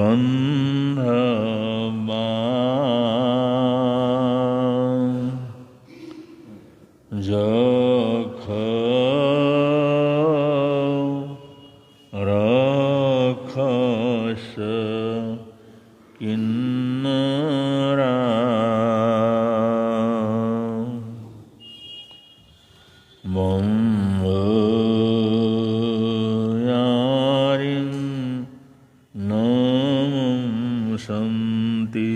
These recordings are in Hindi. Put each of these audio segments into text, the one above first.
बंध जख रखस किन्नरा यारिं नमं संति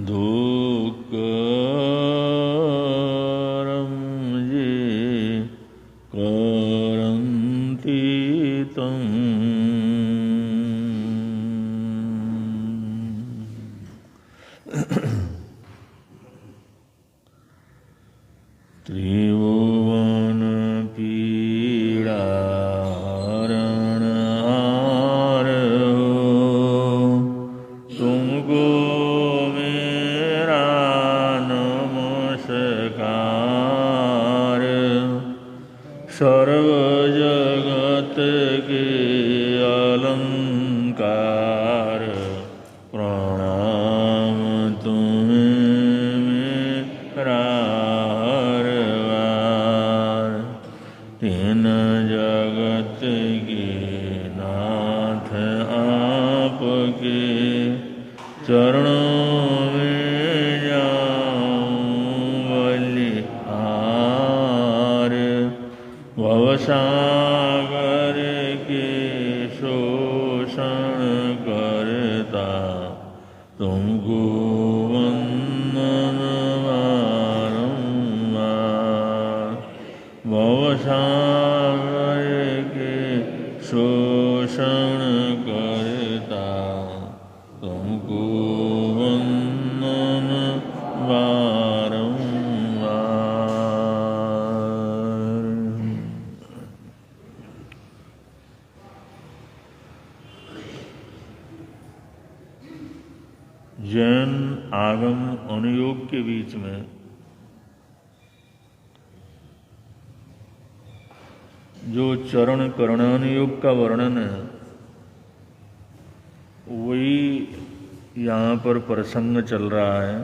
दुःखरं ये करन्ति तं त्रिभुवन पीड़ारणहार तुमको मेरा नमस्कार। सर्व जगत के अलंकार प्रणाम तुम्हें मेरा हरवार। तीन जगत के नाथ आपके चरणों में जाऊं बलिहार। भवसागर के शोषण करता तुमको वंदन बारंबार। भवसागर के शोषण करता तुमको वंदन बारंबार। जैन आगम अनुयोग के बीच में जो चरण करणानुयोग का वर्णन है वही यहाँ पर प्रसंग चल रहा है।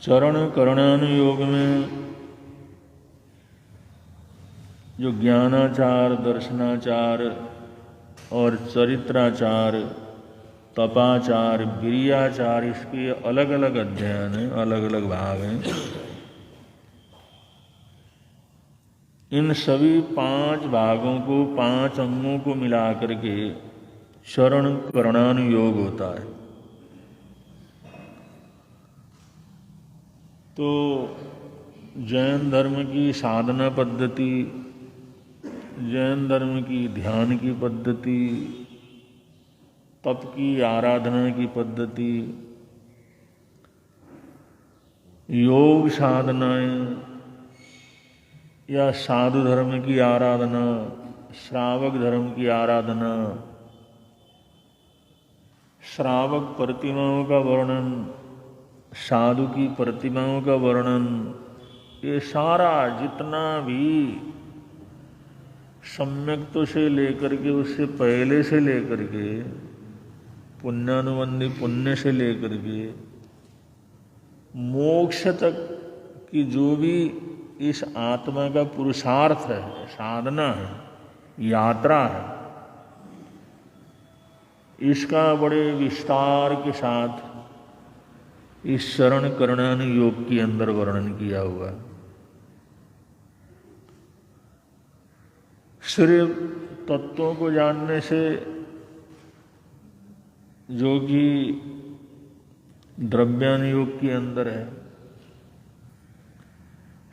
चरण करणानुयोग में जो ज्ञानाचार, दर्शनाचार और चरित्राचार, तपाचार, वीर्याचार, इसके अलग अलग अध्ययन हैं, अलग अलग भाग हैं। इन सभी 5 भागों को, 5 अंगों को मिलाकर के चरण करणानुयोग होता है। तो जैन धर्म की साधना पद्धति, जैन धर्म की ध्यान की पद्धति, तप की आराधना की पद्धति, योग साधनाएं या साधु धर्म की आराधना, श्रावक धर्म की आराधना, श्रावक प्रतिमाओं का वर्णन, साधु की प्रतिमाओं का वर्णन, ये सारा जितना भी सम्यक्तों से लेकर के, उससे पहले से लेकर के, पुण्यानुबंधी पुण्य से लेकर के मोक्ष तक की जो भी इस आत्मा का पुरुषार्थ है, साधना है, यात्रा है, इसका बड़े विस्तार के साथ इस शरण करणानुयोग के अंदर वर्णन किया हुआ है। सिर्फ तत्वों को जानने से जो कि द्रव्यानुयोग के अंदर है,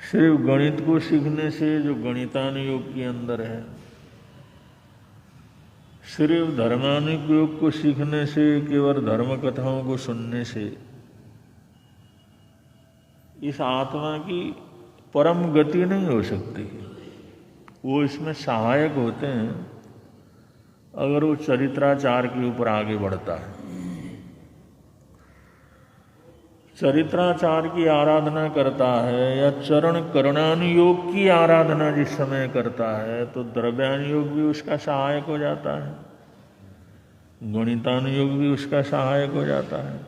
सिर्फ गणित को सीखने से जो गणितानुयोग के अंदर है, सिर्फ धर्मानुयोग को सीखने से, केवल धर्म कथाओं को सुनने से इस आत्मा की परम गति नहीं हो सकती। वो इसमें सहायक होते हैं अगर वो चरित्राचार के ऊपर आगे बढ़ता है। चरित्राचार की आराधना करता है या चरण करणानुयोग की आराधना जिस समय करता है तो द्रव्यानुयोग भी उसका सहायक हो जाता है, गणितानुयोग भी उसका सहायक हो जाता है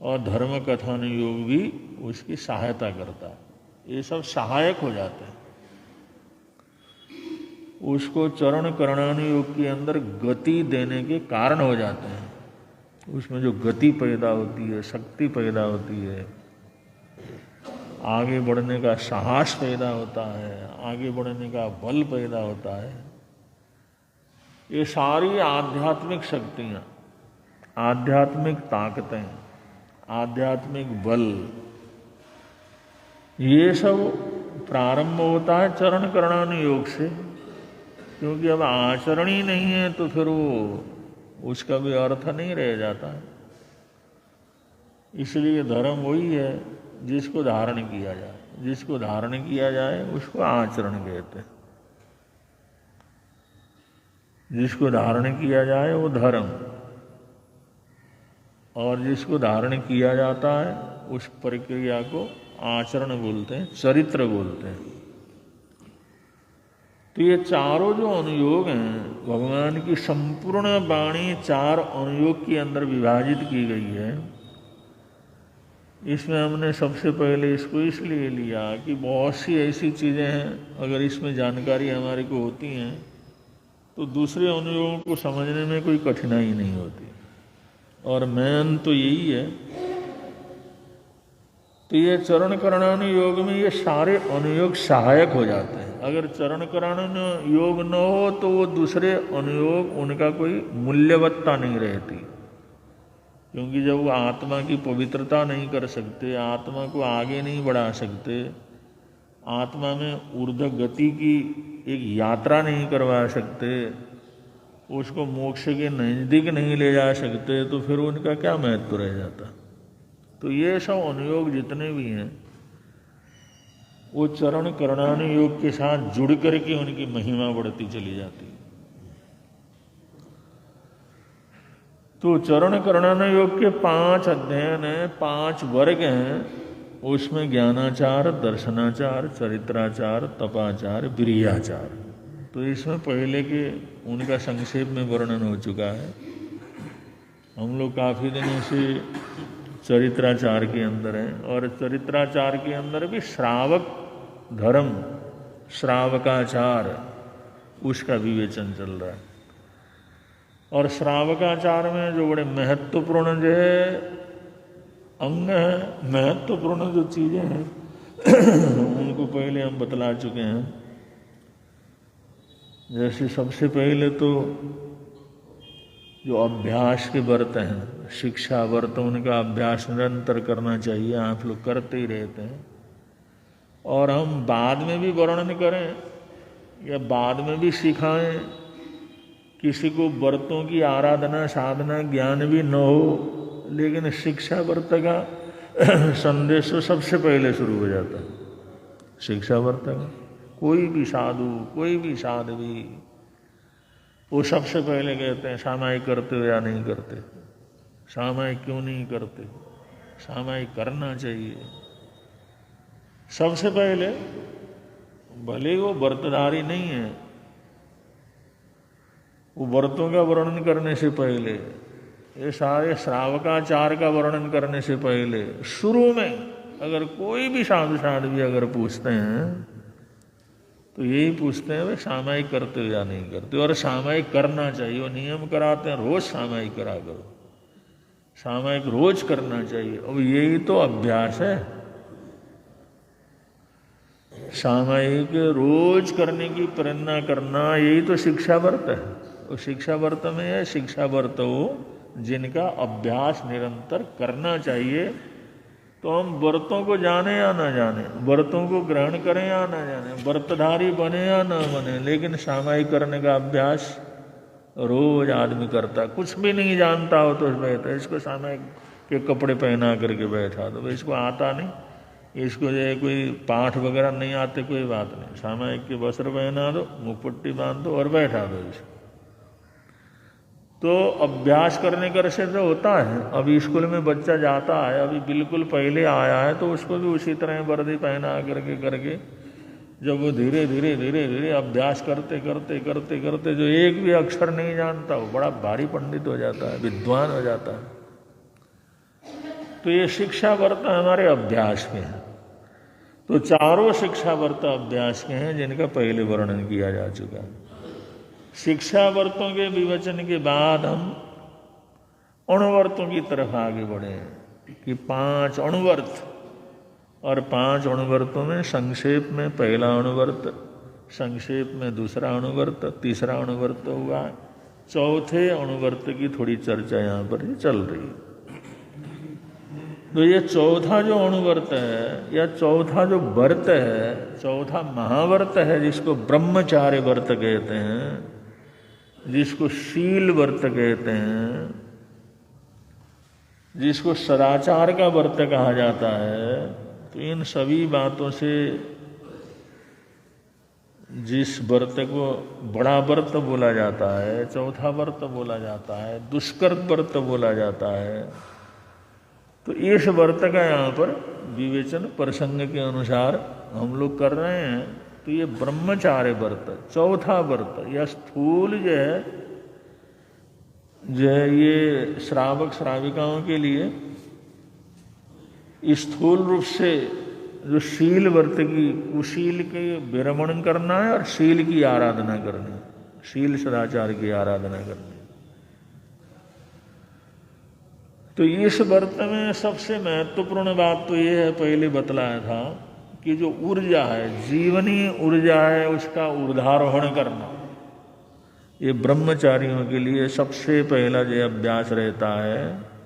और धर्म कथानुयोग भी उसकी सहायता करता है। ये सब सहायक हो जाते हैं, उसको चरण करणानुयोग के अंदर गति देने के कारण हो जाते हैं। उसमें जो गति पैदा होती है, शक्ति पैदा होती है, आगे बढ़ने का साहस पैदा होता है, आगे बढ़ने का बल पैदा होता है, ये सारी आध्यात्मिक शक्तियाँ, आध्यात्मिक ताकतें, आध्यात्मिक बल, ये सब प्रारंभ होता है चरण करणानुयोग से। क्योंकि अब आचरण ही नहीं है तो फिर वो उसका भी अर्थ नहीं रह जाता है। इसलिए धर्म वही है जिसको धारण किया जाए, जिसको धारण किया जाए उसको आचरण कहते हैं। जिसको धारण किया जाए वो धर्म, और जिसको धारण किया जाता है उस प्रक्रिया को आचरण बोलते हैं, चरित्र बोलते हैं। तो ये चारों जो अनुयोग हैं, भगवान की संपूर्ण वाणी चार अनुयोग के अंदर विभाजित की गई है। इसमें हमने सबसे पहले इसको इसलिए लिया कि बहुत सी ऐसी चीज़ें हैं, अगर इसमें जानकारी हमारे को होती हैं तो दूसरे अनुयोगों को समझने में कोई कठिनाई नहीं होती। और मेन तो यही है। तो ये चरण करणानुयोग में ये सारे अनुयोग सहायक हो जाते हैं। अगर चरण करणानुयोग न हो तो वो दूसरे अनुयोग, उनका कोई मूल्यवत्ता नहीं रहती। क्योंकि जब वो आत्मा की पवित्रता नहीं कर सकते, आत्मा को आगे नहीं बढ़ा सकते, आत्मा में ऊर्ध्व गति की एक यात्रा नहीं करवा सकते, उसको मोक्ष के नज़दीक नहीं ले जा सकते, तो फिर उनका क्या महत्व रह जाता। तो ये सब अनुयोग जितने भी हैं वो चरण करणानुयोग के साथ जुड़ करके उनकी महिमा बढ़ती चली जाती। तो चरण करणानुयोग के 5 अध्ययन हैं, 5 वर्ग हैं। उसमें ज्ञानाचार, दर्शनाचार, चरित्राचार, तपाचार, विरियाचार। तो इसमें पहले के उनका संक्षेप में वर्णन हो चुका है। हम लोग काफ़ी दिनों से चरित्राचार के अंदर हैं, और चरित्राचार के अंदर भी श्रावक धर्म, श्रावकाचार, उसका विवेचन चल रहा है। और श्रावकाचार में जो बड़े महत्वपूर्ण जो है अंग है, महत्वपूर्ण जो चीज़ें हैं उनको पहले हम बतला चुके हैं। जैसे सबसे पहले तो जो अभ्यास के व्रत हैं, शिक्षा व्रत, उनका अभ्यास निरंतर करना चाहिए। आप लोग करते ही रहते हैं। और हम बाद में भी वर्णन करें या बाद में भी सिखाएं, किसी को व्रतों की आराधना साधना ज्ञान भी न हो, लेकिन शिक्षा व्रत का संदेश तो सबसे पहले शुरू हो जाता है। शिक्षा व्रत का कोई भी साधु, कोई भी साध्वी, वो सबसे पहले कहते हैं सामायिक करते हो या नहीं करते, सामायिक क्यों नहीं करते, सामायिक करना चाहिए। सबसे पहले भले वो व्रतधारी नहीं है, वो व्रतों का वर्णन करने से पहले, ये सारे श्रावकाचार का वर्णन करने से पहले, शुरू में अगर कोई भी साधु साध्वी अगर पूछते हैं तो यही पूछते हैं वे सामायिक करते हो या नहीं करते। और सामायिक करना चाहिए, वो नियम कराते हैं रोज सामायिक करा करो, सामायिक रोज करना चाहिए। अब यही तो अभ्यास है। सामायिक रोज करने की प्रेरणा करना, यही तो शिक्षा व्रत है। और शिक्षा व्रत में है शिक्षा व्रत हो जिनका अभ्यास निरंतर करना चाहिए। तो हम व्रतों को जाने या ना जाने, व्रतों को ग्रहण करें या ना जाने, व्रतधारी बने या ना बने, लेकिन सामायिक करने का अभ्यास रोज आदमी करता। कुछ भी नहीं जानता हो तो बैठा, इसको सामायिक के कपड़े पहना करके बैठा दो, इसको आता नहीं, इसको जो है कोई पाठ वगैरह नहीं आते, कोई बात नहीं, सामायिक के वस्त्र पहना दो, मुखपट्टी बांध दो और बैठा दो इसको। तो अभ्यास करने कर से तो होता है। अभी स्कूल में बच्चा जाता है, अभी बिल्कुल पहले आया है, तो उसको भी उसी तरह वर्दी पहना करके जब वो धीरे धीरे अभ्यास करते करते जो एक भी अक्षर नहीं जानता, वो बड़ा भारी पंडित हो जाता है, विद्वान हो जाता है। तो ये शिक्षा व्रत हमारे अभ्यास के हैं। तो चारों शिक्षा व्रत अभ्यास के हैं, जिनका पहले वर्णन किया जा चुका है। शिक्षा व्रतों के विवचन के बाद हम अणुव्रतों की तरफ आगे बढ़े कि 5 अणुव्रत, और 5 अणुव्रतों में संक्षेप में पहला अणुव्रत, संक्षेप में दूसरा अणुव्रत, तीसरा अणुव्रत हुआ, चौथे अणुव्रत की थोड़ी चर्चा यहाँ पर चल रही है। तो ये चौथा जो अणुव्रत है या चौथा जो व्रत है, चौथा महाव्रत है, जिसको ब्रह्मचार्य व्रत कहते हैं, जिसको शील व्रत कहते हैं, जिसको सदाचार का व्रत कहा जाता है। तो इन सभी बातों से जिस व्रत को बड़ा व्रत बोला जाता है, चौथा व्रत बोला जाता है, दुष्कर व्रत बोला जाता है, तो इस व्रत का यहाँ पर विवेचन प्रसंग के अनुसार हम लोग कर रहे हैं। तो ये ब्रह्मचार्य व्रत, चौथा व्रत, या स्थूल जो है ये श्रावक श्राविकाओं के लिए स्थूल रूप से जो शील व्रत की, कुशील के विरमण करना है और शील की आराधना करनी है, शील सदाचार की आराधना करनी है। तो इस व्रत में सबसे महत्वपूर्ण बात तो ये है, पहले बतलाया था कि जो ऊर्जा है, जीवनी ऊर्जा है, उसका ऊर्ध्वारोहण करना, ये ब्रह्मचारियों के लिए सबसे पहला जो अभ्यास रहता है।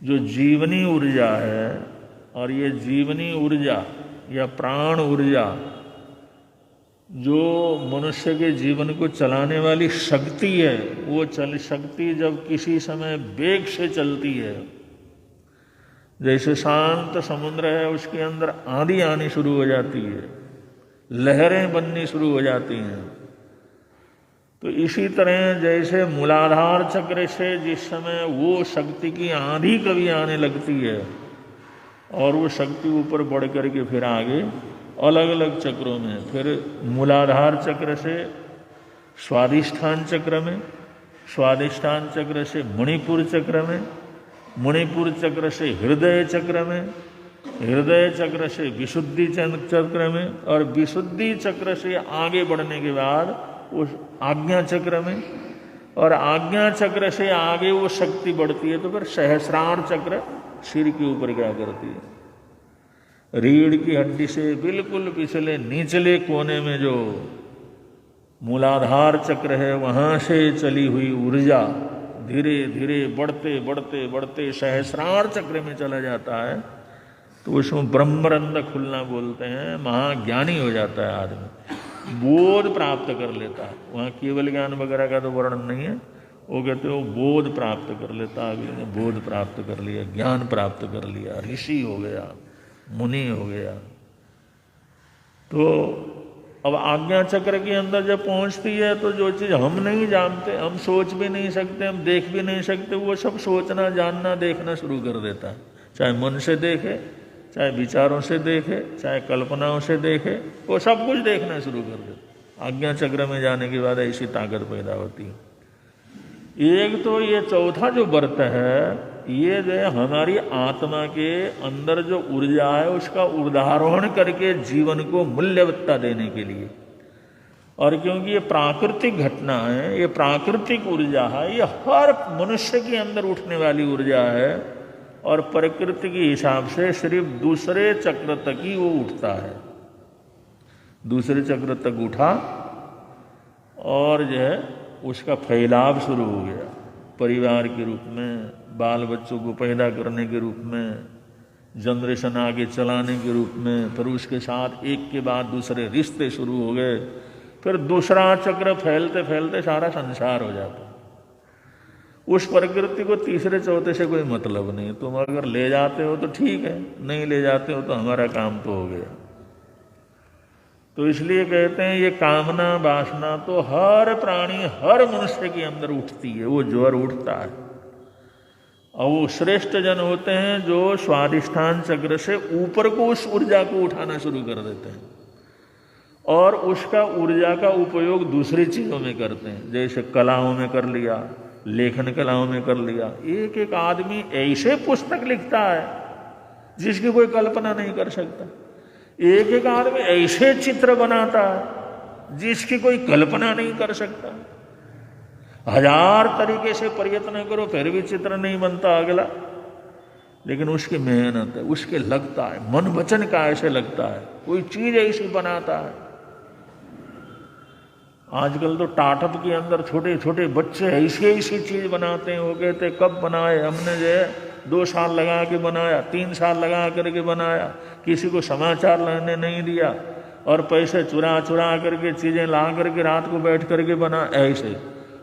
जो जीवनी ऊर्जा है, और ये जीवनी ऊर्जा या प्राण ऊर्जा जो मनुष्य के जीवन को चलाने वाली शक्ति है, वो शक्ति जब किसी समय वेग से चलती है, जैसे शांत समुद्र है, उसके अंदर आंधी आनी शुरू हो जाती है, लहरें बननी शुरू हो जाती हैं। तो इसी तरह जैसे मूलाधार चक्र से जिस समय वो शक्ति की आंधी कभी आने लगती है, और वो शक्ति ऊपर बढ़ करके फिर आगे अलग अलग चक्रों में, फिर मूलाधार चक्र से स्वाधिष्ठान चक्र में, स्वाधिष्ठान चक्र से मणिपुर चक्र में, मणिपुर चक्र से हृदय चक्र में, हृदय चक्र से विशुद्धि चक्र में, और विशुद्धि चक्र से आगे बढ़ने के बाद उस आज्ञा चक्र में, और आज्ञा चक्र से आगे वो शक्ति बढ़ती है तो फिर सहस्रार चक्र सिर के ऊपर क्या करती है, रीढ़ की हड्डी से बिल्कुल पिछले निचले कोने में जो मूलाधार चक्र है, वहां से चली हुई ऊर्जा धीरे धीरे बढ़ते बढ़ते बढ़ते सहस्रार चक्र में चला जाता है। तो उसमें ब्रह्मरंध्र खुलना बोलते हैं, महाज्ञानी हो जाता है आदमी, बोध प्राप्त कर लेता है। वहाँ केवल ज्ञान वगैरह का तो वर्णन नहीं है, वो कहते हो बोध प्राप्त कर लेता है। अगले ने बोध प्राप्त कर लिया, ज्ञान प्राप्त कर लिया, ऋषि हो गया, मुनि हो गया। तो अब आज्ञा चक्र के अंदर जब पहुंचती है तो जो चीज़ हम नहीं जानते, हम सोच भी नहीं सकते, हम देख भी नहीं सकते, वो सब सोचना, जानना, देखना शुरू कर देता है। चाहे मन से देखे, चाहे विचारों से देखे, चाहे कल्पनाओं से देखे, वो सब कुछ देखना शुरू कर देता। आज्ञा चक्र में जाने के बाद ऐसी ताकत पैदा होती है। एक तो ये चौथा जो व्रत है, ये जो है हमारी आत्मा के अंदर जो ऊर्जा है उसका ऊर्ध्वारोहण करके जीवन को मूल्यवत्ता देने के लिए। और क्योंकि ये प्राकृतिक घटना है, ये प्राकृतिक ऊर्जा है, ये हर मनुष्य के अंदर उठने वाली ऊर्जा है, और प्रकृति के हिसाब से सिर्फ दूसरे चक्र तक ही वो उठता है। दूसरे चक्र तक उठा और जो है उसका फैलाव शुरू हो गया, परिवार के रूप में, बाल बच्चों को पैदा करने के रूप में, जनरेशन आगे चलाने के रूप में, फिर उसके साथ एक के बाद दूसरे रिश्ते शुरू हो गए, फिर दूसरा चक्र फैलते फैलते सारा संसार हो जाता। उस प्रकृति को तीसरे चौथे से कोई मतलब नहीं। तुम अगर ले जाते हो तो ठीक है, नहीं ले जाते हो तो हमारा काम तो हो गया। तो इसलिए कहते हैं ये कामना वासना तो हर प्राणी हर मनुष्य के अंदर उठती है, वो ज्वर उठता है। और वो श्रेष्ठ जन होते हैं जो स्वादिष्ठान चक्र से ऊपर को उस ऊर्जा को उठाना शुरू कर देते हैं और उसका ऊर्जा का उपयोग दूसरी चीजों में करते हैं, जैसे कलाओं में कर लिया, लेखन कलाओं में कर लिया। एक एक आदमी ऐसे पुस्तक लिखता है जिसकी कोई कल्पना नहीं कर सकता। एक एक आदमी ऐसे चित्र बनाता है जिसकी कोई कल्पना नहीं कर सकता। 1000 तरीके से प्रयत्न करो फिर भी चित्र नहीं बनता अगला, लेकिन उसकी मेहनत है, उसके लगता है, मन वचन का ऐसे लगता है, कोई चीज ऐसी बनाता है। आजकल तो टाटअप के अंदर छोटे छोटे बच्चे ऐसी ऐसी चीज बनाते हैं। वो कहते कब बनाए, हमने जो है 2 साल लगा के बनाया, 3 साल लगा करके बनाया, किसी को समाचार लेने नहीं दिया और पैसे चुरा चुरा करके चीजें ला करके रात को बैठ करके बना ऐसे।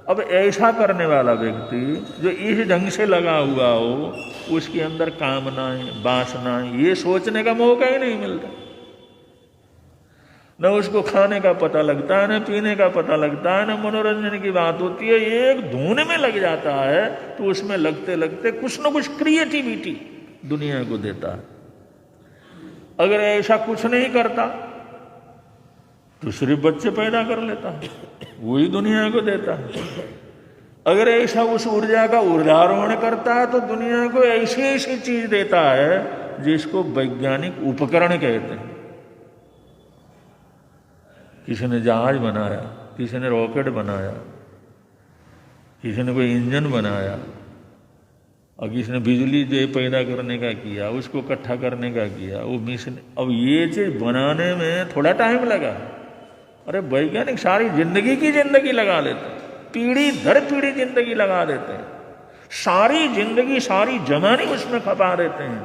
अब ऐसा करने वाला व्यक्ति जो इस ढंग से लगा हुआ हो, उसके अंदर कामनाएं वासनाएं ये सोचने का मौका ही नहीं मिलता। न उसको खाने का पता लगता है, न पीने का पता लगता है, न मनोरंजन की बात होती है। एक धुन में लग जाता है तो उसमें लगते लगते कुछ न कुछ क्रिएटिविटी दुनिया को देता है। अगर ऐसा कुछ नहीं करता तो सिर्फ बच्चे पैदा कर लेता है, वही दुनिया को देता है। अगर ऐसा उस ऊर्जा का ऊर्जारोहण करता है तो दुनिया को ऐसी ऐसी चीज देता है जिसको वैज्ञानिक उपकरण कहते हैं। किसी ने जहाज बनाया, किसी ने रॉकेट बनाया, किसी ने कोई इंजन बनाया और किसी ने बिजली जो पैदा करने का किया, उसको इकट्ठा करने का किया, वो मिशन। अब ये चीज बनाने में थोड़ा टाइम लगा, अरे वैज्ञानिक सारी जिंदगी की जिंदगी लगा लेते हैं, पीढ़ी दर पीढ़ी जिंदगी लगा देते हैं, सारी जिंदगी सारी जमानी उसमें खपा देते हैं,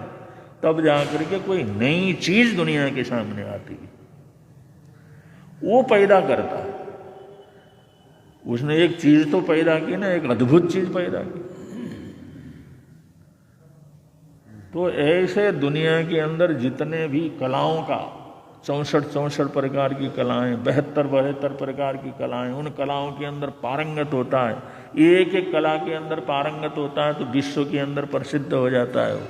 तब जाकर के कोई नई चीज दुनिया के सामने आती है। वो पैदा करता है, उसने एक चीज तो पैदा की ना, एक अद्भुत चीज पैदा की। तो ऐसे दुनिया के अंदर जितने भी कलाओं का 64 प्रकार की कलाएं, 72 प्रकार की कलाएं, उन कलाओं के अंदर पारंगत होता है। एक एक कला के अंदर पारंगत होता है तो विश्व के अंदर प्रसिद्ध हो जाता है। वो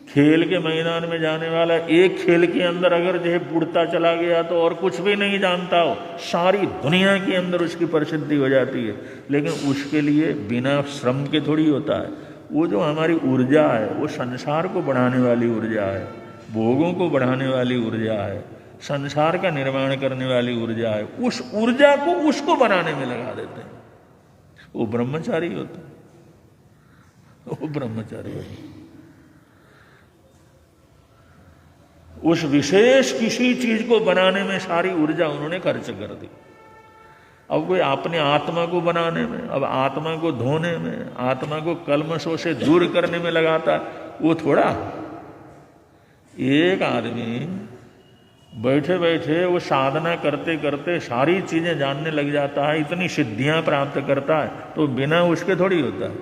खेल के मैदान में जाने वाला एक खेल के अंदर अगर जो है बुढ़ता चला गया तो और कुछ भी नहीं जानता हो, सारी दुनिया के अंदर उसकी प्रसिद्धि हो जाती है। लेकिन उसके लिए बिना श्रम के थोड़ी होता है। वो जो हमारी ऊर्जा है वो संसार को बढ़ाने वाली ऊर्जा है, भोगों को बढ़ाने वाली ऊर्जा है, संसार का निर्माण करने वाली ऊर्जा है। उस ऊर्जा को उसको बनाने में लगा देते हैं, वो ब्रह्मचारी होता है, वो ब्रह्मचारी होता है। उस विशेष किसी चीज को बनाने में सारी ऊर्जा उन्होंने खर्च कर दी। अब कोई अपने आत्मा को बनाने में, अब आत्मा को धोने में, आत्मा को कल्मशों से दूर करने में लगाता है, वो थोड़ा। एक आदमी बैठे बैठे वो साधना करते करते सारी चीजें जानने लग जाता है, इतनी सिद्धियां प्राप्त करता है, तो बिना उसके थोड़ी होता है।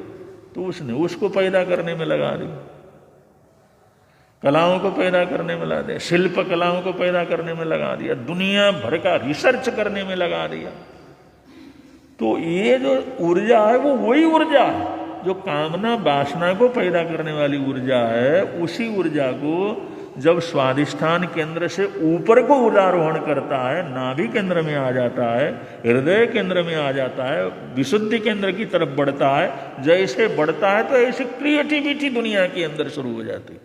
तो उसने उसको पैदा करने में लगा दी, कलाओं को पैदा करने में लगा दिया, शिल्प कलाओं को पैदा करने में लगा दिया, दुनिया भर का रिसर्च करने में लगा दिया। तो ये जो ऊर्जा है वो वही ऊर्जा है जो कामना वासना को पैदा करने वाली ऊर्जा है। उसी ऊर्जा को जब स्वादिष्ठान केंद्र से ऊपर को ऊर्जारोहण करता है, नाभि केंद्र में आ जाता है, हृदय केंद्र में आ जाता है, विशुद्धि केंद्र की तरफ बढ़ता है, जैसे बढ़ता है तो ऐसे क्रिएटिविटी दुनिया के अंदर शुरू हो जाती है।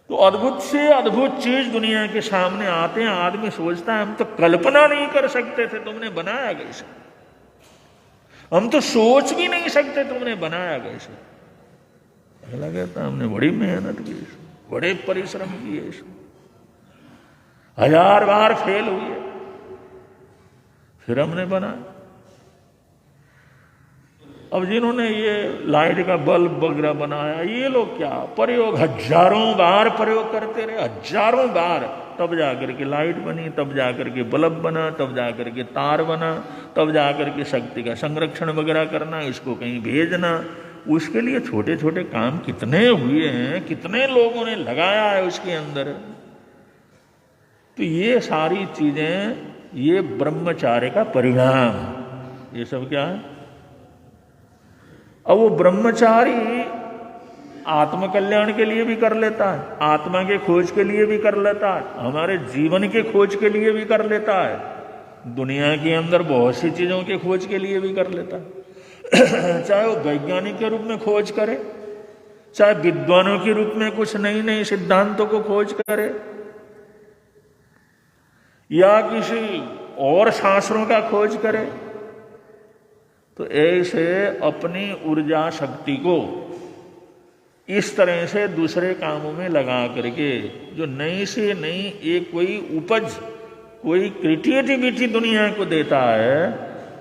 तो अद्भुत से अद्भुत चीज दुनिया के सामने आते हैं। आदमी सोचता है हम तो कल्पना नहीं कर सकते थे, तुमने बनाया कैसे? हम तो सोच भी नहीं सकते, तुमने बनाया कैसे? अगला कहता हमने बड़ी मेहनत की, बड़े परिश्रम किए, 1000 बार फेल हुए, फिर हमने बनाया। अब जिन्होंने ये लाइट का बल्ब वगैरह बनाया, ये लोग क्या प्रयोग, हजारों बार प्रयोग करते रहे, हजारों बार, तब जाकर के लाइट बनी, तब जाकर के बल्ब बना, तब जाकर के तार बना, तब जाकर के शक्ति का संरक्षण वगैरह करना, इसको कहीं भेजना। उसके लिए छोटे छोटे काम कितने हुए हैं, कितने लोगों ने लगाया है उसके अंदर। तो ये सारी चीजें ये ब्रह्मचार्य का परिणाम, ये सब क्या है। अब वो ब्रह्मचारी आत्म कल्याण के लिए भी कर लेता है, आत्मा के खोज के लिए भी कर लेता है, हमारे जीवन के खोज के लिए भी कर लेता है, दुनिया के अंदर बहुत सी चीजों के खोज के लिए भी कर लेता है। चाहे वो वैज्ञानिक के रूप में खोज करे, चाहे विद्वानों के रूप में कुछ नई नई सिद्धांतों को खोज करे, या किसी और शास्त्रों का खोज करे। तो ऐसे अपनी ऊर्जा शक्ति को इस तरह से दूसरे कामों में लगा करके जो नई से नई एक कोई उपज, कोई क्रिएटिविटी दुनिया को देता है,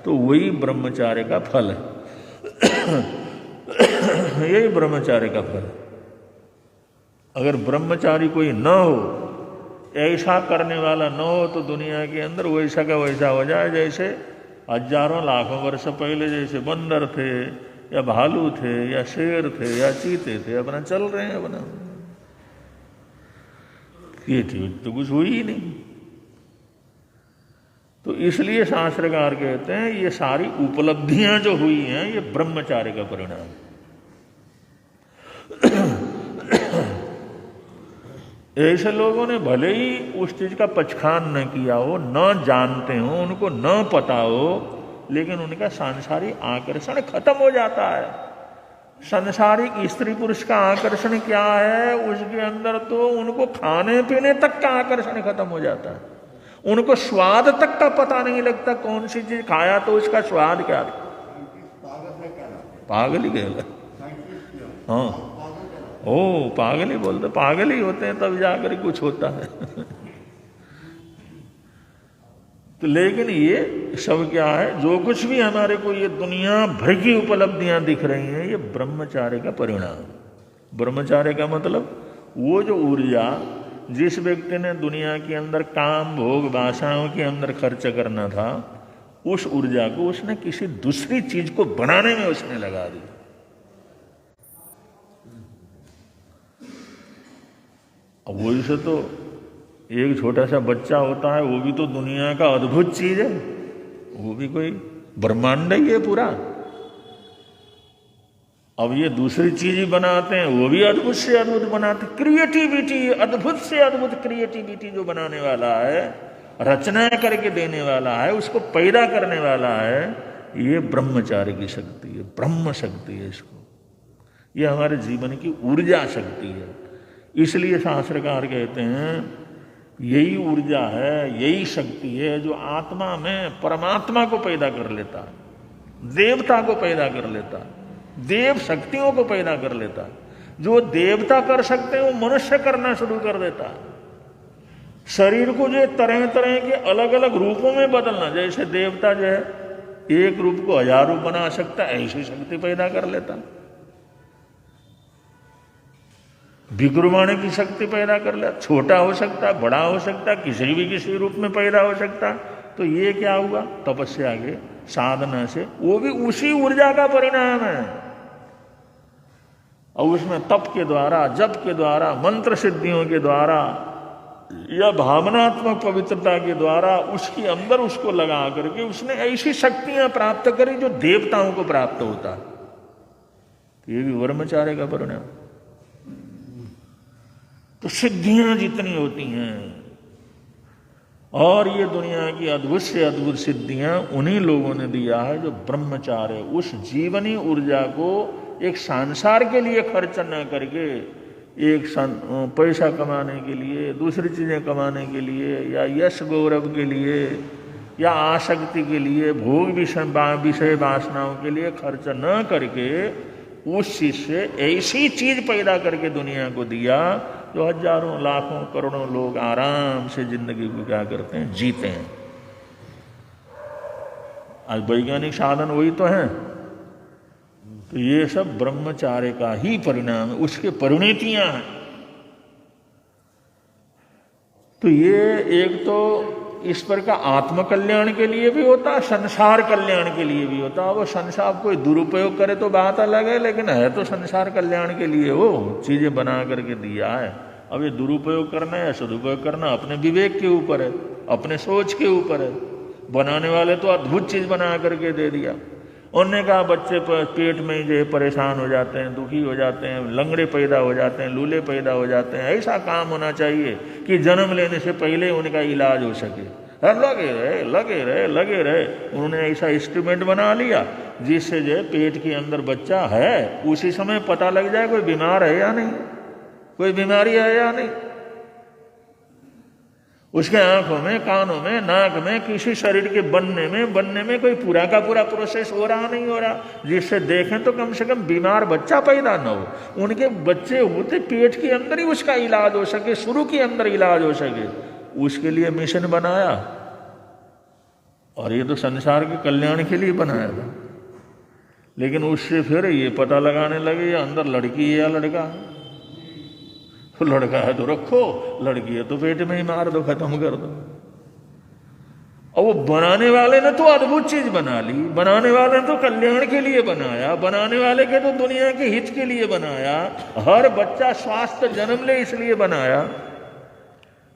तो वही ब्रह्मचार्य का फल है। यही ब्रह्मचार्य का फल है। अगर ब्रह्मचारी कोई न हो, ऐसा करने वाला न हो, तो दुनिया के अंदर वैसा का वैसा हो जाए जैसे हजारों लाखों वर्ष पहले जैसे बंदर थे या भालू थे या शेर थे या चीते थे, अपना चल रहे हैं अपना, क्रिएटिविटी तो कुछ हुई ही नहीं। तो इसलिए शास्त्रकार कहते हैं ये सारी उपलब्धियां जो हुई हैं ये ब्रह्मचार्य का परिणाम। ऐसे लोगों ने भले ही उस चीज का पचखान न किया हो, न जानते हो, उनको न पता हो, लेकिन उनका सांसारिक आकर्षण खत्म हो जाता है। सांसारिक स्त्री पुरुष का आकर्षण क्या है, उसके अंदर तो उनको खाने पीने तक का आकर्षण खत्म हो जाता है। उनको स्वाद तक का पता नहीं लगता, कौन सी चीज खाया तो उसका स्वाद क्या था। पागल ही कहला, हाँ ओ पागल ही बोलते, पागल ही होते हैं तब जाकर कुछ होता है। तो लेकिन ये सब क्या है, जो कुछ भी हमारे को ये दुनिया भर की उपलब्धियां दिख रही हैं, ये ब्रह्मचार्य का परिणाम। ब्रह्मचार्य का मतलब वो जो ऊर्जा जिस व्यक्ति ने दुनिया के अंदर काम भोग वासनाओं के अंदर खर्च करना था, उस ऊर्जा को उसने किसी दूसरी चीज को बनाने में उसने लगा दी। अब वही से तो एक छोटा सा बच्चा होता है, वो भी तो दुनिया का अद्भुत चीज है, वो भी कोई ब्रह्मांड ही है पूरा। अब ये दूसरी चीज ही बनाते हैं, वो भी अद्भुत से अद्भुत बनाते। क्रिएटिविटी, अद्भुत से अद्भुत क्रिएटिविटी जो बनाने वाला है, रचना करके देने वाला है, उसको पैदा करने वाला है, ये ब्रह्मचार्य की शक्ति है, ब्रह्म शक्ति है। इसको ये हमारे जीवन की ऊर्जा शक्ति है। इसलिए शास्त्रकार कहते हैं यही ऊर्जा है, यही शक्ति है जो आत्मा में परमात्मा को पैदा कर लेता है, देवता को पैदा कर लेता है, देव शक्तियों को पैदा कर लेता है। जो देवता कर सकते हैं वो मनुष्य करना शुरू कर देता है। शरीर को जो तरह तरह के अलग अलग रूपों में बदलना, जैसे देवता जो है एक रूप को 1000 रूप बना सकता है, ऐसी शक्ति पैदा कर लेता है। विग्रहण की शक्ति पैदा कर ले, छोटा हो सकता है, बड़ा हो सकता है, किसी रूप में पैदा हो सकता है। तो ये क्या हुआ, तपस्या के साधना से, वो भी उसी ऊर्जा का परिणाम है। और उसमें तप के द्वारा, जप के द्वारा, मंत्र सिद्धियों के द्वारा या भावनात्मक पवित्रता के द्वारा उसके अंदर उसको लगा करके उसने ऐसी शक्तियां प्राप्त करी जो देवताओं को प्राप्त होता है। ये भी ब्रह्मचार्य का परिणाम। तो सिद्धियां जितनी होती हैं, और ये दुनिया की अद्भुत से अद्भुत सिद्धियां उन्हीं लोगों ने दिया है जो ब्रह्मचार्य, उस जीवनी ऊर्जा को एक संसार के लिए खर्च न करके, एक पैसा कमाने के लिए, दूसरी चीजें कमाने के लिए, या यश गौरव के लिए, या आसक्ति के लिए, भोग विषय वासनाओं के लिए खर्च न करके उस चीज से ऐसी चीज पैदा करके दुनिया को दिया जो हजारों लाखों करोड़ों लोग आराम से जिंदगी को क्या करते हैं, जीते हैं। आज वैज्ञानिक साधन वही तो है। तो ये सब ब्रह्मचार्य का ही परिणाम है, उसके परिणतियां हैं। तो ये एक तो इस पर का आत्म कल्याण के लिए भी होता है, संसार कल्याण के लिए भी होता है। वो संसार कोई दुरुपयोग करे तो बात अलग है, लेकिन है तो संसार कल्याण के लिए वो चीजें बना करके दिया है। अब ये दुरुपयोग करना या सदुपयोग करना अपने विवेक के ऊपर है, अपने सोच के ऊपर है। बनाने वाले तो अद्भुत चीज बना करके दे दिया। उन्होंने कहा बच्चे पेट में ही जो परेशान हो जाते हैं, दुखी हो जाते हैं, लंगड़े पैदा हो जाते हैं, लूले पैदा हो जाते हैं, ऐसा काम होना चाहिए कि जन्म लेने से पहले उनका इलाज हो सके। लगे रहे लगे रहे लगे रहे, उन्होंने ऐसा इंस्ट्रूमेंट बना लिया जिससे जो पेट के अंदर बच्चा है उसी समय पता लग जाए कोई बीमार है या नहीं, कोई बीमारी है या नहीं। उसके आंखों में, कानों में, नाक में, किसी शरीर के बनने में कोई पूरा का पूरा प्रोसेस हो रहा नहीं हो रहा, जिससे देखें तो कम से कम बीमार बच्चा पैदा न हो। उनके बच्चे होते पेट के अंदर ही उसका इलाज हो सके, शुरू के अंदर इलाज हो सके, उसके लिए मिशन बनाया। और ये तो संसार के कल्याण के लिए बनाया था। लेकिन उससे फिर ये पता लगाने लगे ये अंदर लड़की है या लड़का है। तो लड़का है तो रखो, लड़की है तो पेट में ही मार दो, खत्म कर दो। और वो बनाने वाले ने तो अद्भुत चीज बना ली, बनाने वाले ने तो कल्याण के लिए बनाया, बनाने वाले के तो दुनिया के हित के लिए बनाया, हर बच्चा स्वास्थ्य जन्म ले इसलिए बनाया।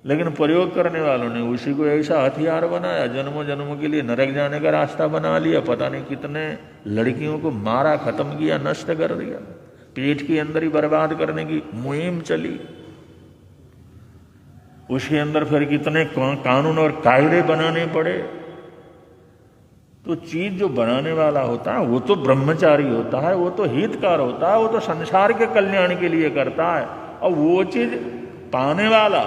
लेकिन प्रयोग करने वालों ने उसी को ऐसा हथियार बनाया, जन्मों जन्मों के लिए नरक जाने का रास्ता बना लिया। पता नहीं कितने लड़कियों को मारा, खत्म किया, नष्ट कर दिया, पेट के अंदर ही बर्बाद करने की मुहिम चली। उसके अंदर फिर कितने कानून और कायदे बनाने पड़े। तो चीज जो बनाने वाला होता है वो तो ब्रह्मचारी होता है, वो तो हितकार होता है, वो तो संसार के कल्याण के लिए करता है। और वो चीज पाने वाला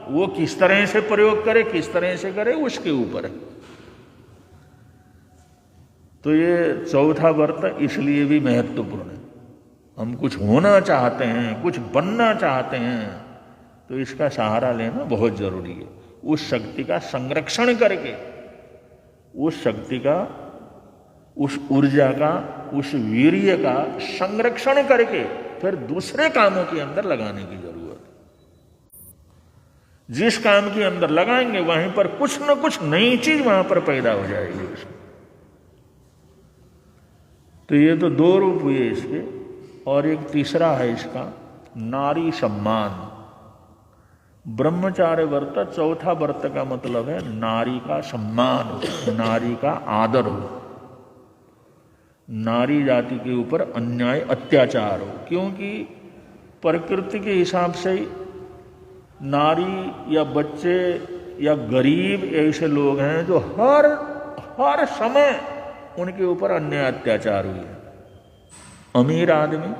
वो किस तरह से प्रयोग करे, किस तरह से करे, उसके ऊपर है। तो ये चौथा व्रत इसलिए भी महत्वपूर्ण है। हम कुछ होना चाहते हैं, कुछ बनना चाहते हैं, तो इसका सहारा लेना बहुत जरूरी है। उस शक्ति का संरक्षण करके, उस शक्ति का, उस ऊर्जा का, उस वीर्य का संरक्षण करके फिर दूसरे कामों के अंदर लगाने की जरूरत है। जिस काम के अंदर लगाएंगे वहीं पर कुछ न कुछ नई चीज वहां पर पैदा हो जाएगी उसमें। तो ये तो दो रूप हुए इसके। और एक तीसरा है इसका, नारी सम्मान। ब्रह्मचार्य व्रत, चौथा व्रत का मतलब है नारी का सम्मान हो, नारी का आदर हो, नारी जाति के ऊपर अन्याय अत्याचार हो। क्योंकि प्रकृति के हिसाब से नारी या बच्चे या गरीब ऐसे लोग हैं जो हर समय उनके ऊपर अन्याय अत्याचार हुए। अमीर आदमी,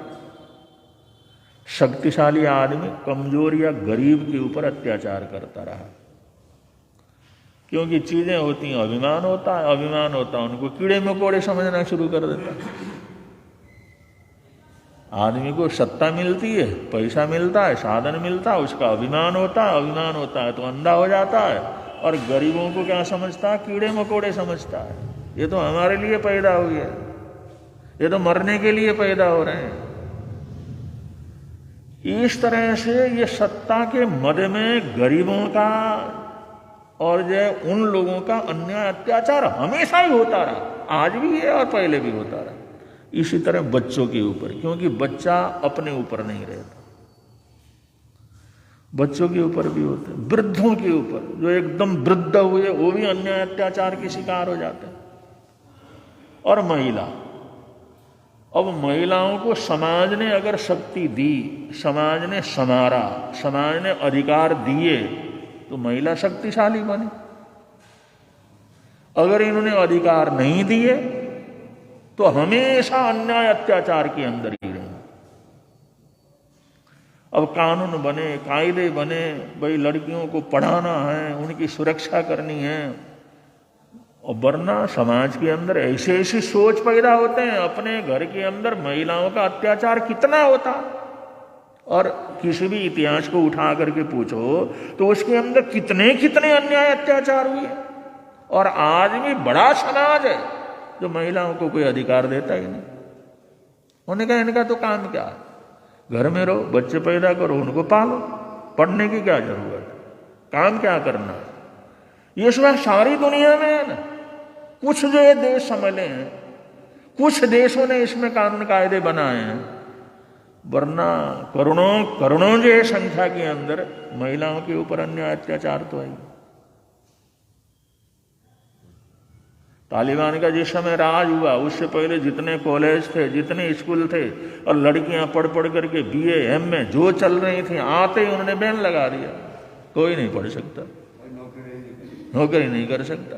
शक्तिशाली आदमी कमजोर या गरीब के ऊपर अत्याचार करता रहा। क्योंकि चीजें होती हैं, अभिमान होता है, अभिमान होता है उनको कीड़े मकोड़े समझना शुरू कर देता है। आदमी को सत्ता मिलती है, पैसा मिलता है, साधन मिलता है, उसका अभिमान होता है, अभिमान होता है तो अंधा हो जाता है। और गरीबों को क्या समझता है? कीड़े मकोड़े समझता है। ये तो हमारे लिए पैदा हुई है, ये तो मरने के लिए पैदा हो रहे हैं। इस तरह से ये सत्ता के मद में गरीबों का और जो उन लोगों का अन्याय अत्याचार हमेशा ही होता रहा, आज भी है और पहले भी होता रहा। इसी तरह बच्चों के ऊपर, क्योंकि बच्चा अपने ऊपर नहीं रहता, बच्चों के ऊपर भी होते हैं, वृद्धों के ऊपर जो एकदम वृद्ध हुए वो भी अन्याय अत्याचार के शिकार हो जाते हैं। और महिला, अब महिलाओं को समाज ने अगर शक्ति दी, समाज ने संवारा, समाज ने अधिकार दिए तो महिला शक्तिशाली बनी। अगर इन्होंने अधिकार नहीं दिए तो हमेशा अन्याय अत्याचार के अंदर ही रहे। अब कानून बने, कायदे बने, भाई लड़कियों को पढ़ाना है, उनकी सुरक्षा करनी है, और वरना समाज के अंदर ऐसे ऐसी सोच पैदा होते हैं। अपने घर के अंदर महिलाओं का अत्याचार कितना होता, और किसी भी इतिहास को उठा करके पूछो तो उसके अंदर कितने कितने अन्याय अत्याचार हुए। और आज भी बड़ा समाज है जो महिलाओं को कोई अधिकार देता ही नहीं। उन्होंने कहा इनका तो काम क्या है, घर में रहो, बच्चे पैदा करो, उनको पालो, पढ़ने की क्या जरूरत है, काम क्या करना है। ये सब सारी दुनिया में है ना। कुछ जो ये देश संभले हैं, कुछ देशों ने इसमें कानून कायदे बनाए हैं, वरना करोड़ों करोड़ों जो है संख्या के अंदर महिलाओं के ऊपर अन्याय अत्याचार तो है। तालिबान का जिस समय राज हुआ उससे पहले जितने कॉलेज थे, जितने स्कूल थे, और लड़कियां पढ़ पढ़ करके BA MA जो चल रही थी, आते ही उन्होंने बैन लगा दिया, कोई नहीं पढ़ सकता, नौकरी नहीं कर सकता।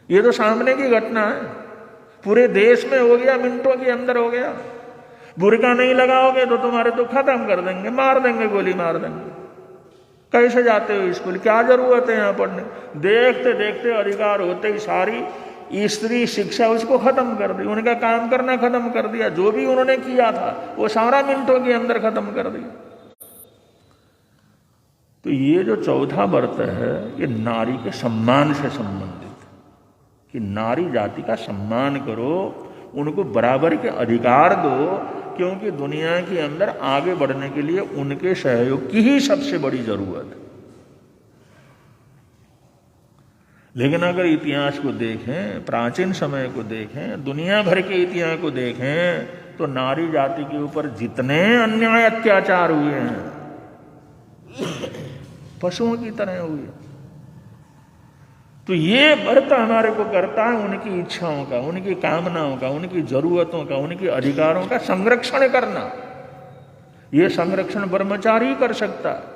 ये तो सामने की घटना है, पूरे देश में हो गया, मिनटों के अंदर हो गया। बुर्का नहीं लगाओगे तो तुम्हारे तो खत्म कर देंगे, मार देंगे, गोली मार देंगे। कैसे जाते हो स्कूल, क्या जरूरत है यहाँ पढ़ने? देखते देखते अधिकार होते ही सारी स्त्री शिक्षा उसको खत्म कर दी, उनका काम करना खत्म कर दिया, जो भी उन्होंने किया था वो सारा मिनटों के अंदर खत्म कर दिया। तो ये जो चौथा व्रत है ये नारी के सम्मान से संबंधित, कि नारी जाति का सम्मान करो, उनको बराबर के अधिकार दो, क्योंकि दुनिया के अंदर आगे बढ़ने के लिए उनके सहयोग की ही सबसे बड़ी जरूरत है। लेकिन अगर इतिहास को देखें, प्राचीन समय को देखें, दुनिया भर के इतिहास को देखें, तो नारी जाति के ऊपर जितने अन्याय अत्याचार हुए हैं पशुओं की तरह हुए। तो ये व्रत हमारे को करता है उनकी इच्छाओं का, उनकी कामनाओं का, उनकी जरूरतों का, उनके अधिकारों का संरक्षण करना। ये संरक्षण ब्रह्मचारी कर सकता है।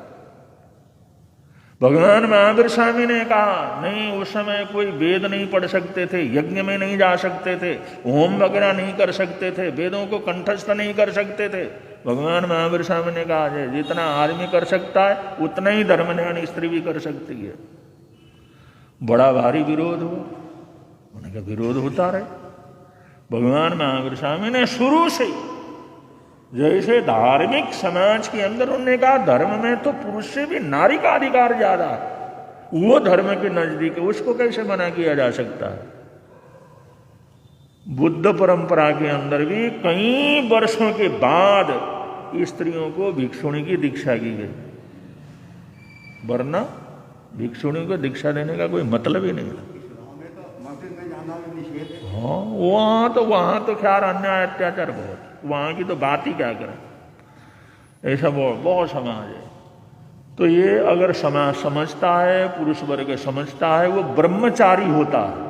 भगवान महावीर स्वामी ने कहा नहीं, उस समय कोई वेद नहीं पढ़ सकते थे, यज्ञ में नहीं जा सकते थे, होम वगैरह नहीं कर सकते थे, वेदों को कंठस्थ नहीं कर सकते थे। भगवान महावीर स्वामी ने कहा है जितना आदमी कर सकता है उतना ही धर्मज्ञानी स्त्री भी कर सकती है। बड़ा भारी विरोध हुआ, उनका विरोध होता रहे। भगवान महावीर स्वामी ने शुरू से जैसे धार्मिक समाज के अंदर उन्होंने कहा धर्म में तो पुरुष से भी नारी का अधिकार ज्यादा है, वो धर्म के नजदीक है, उसको कैसे मना किया जा सकता है। बुद्ध परंपरा के अंदर भी कई वर्षों के बाद स्त्रियों को भिक्षुणी की दीक्षा की गई, वरना भिक्षुणी को दीक्षा देने का कोई मतलब ही नहीं है। हाँ, वहां तो खैर अन्याय अत्याचार बहुत, वहां की तो बात ही क्या करें, ऐसा बहुत समाज है। तो ये अगर समाज समझता है, पुरुष वर्ग समझता है, वो ब्रह्मचारी होता है।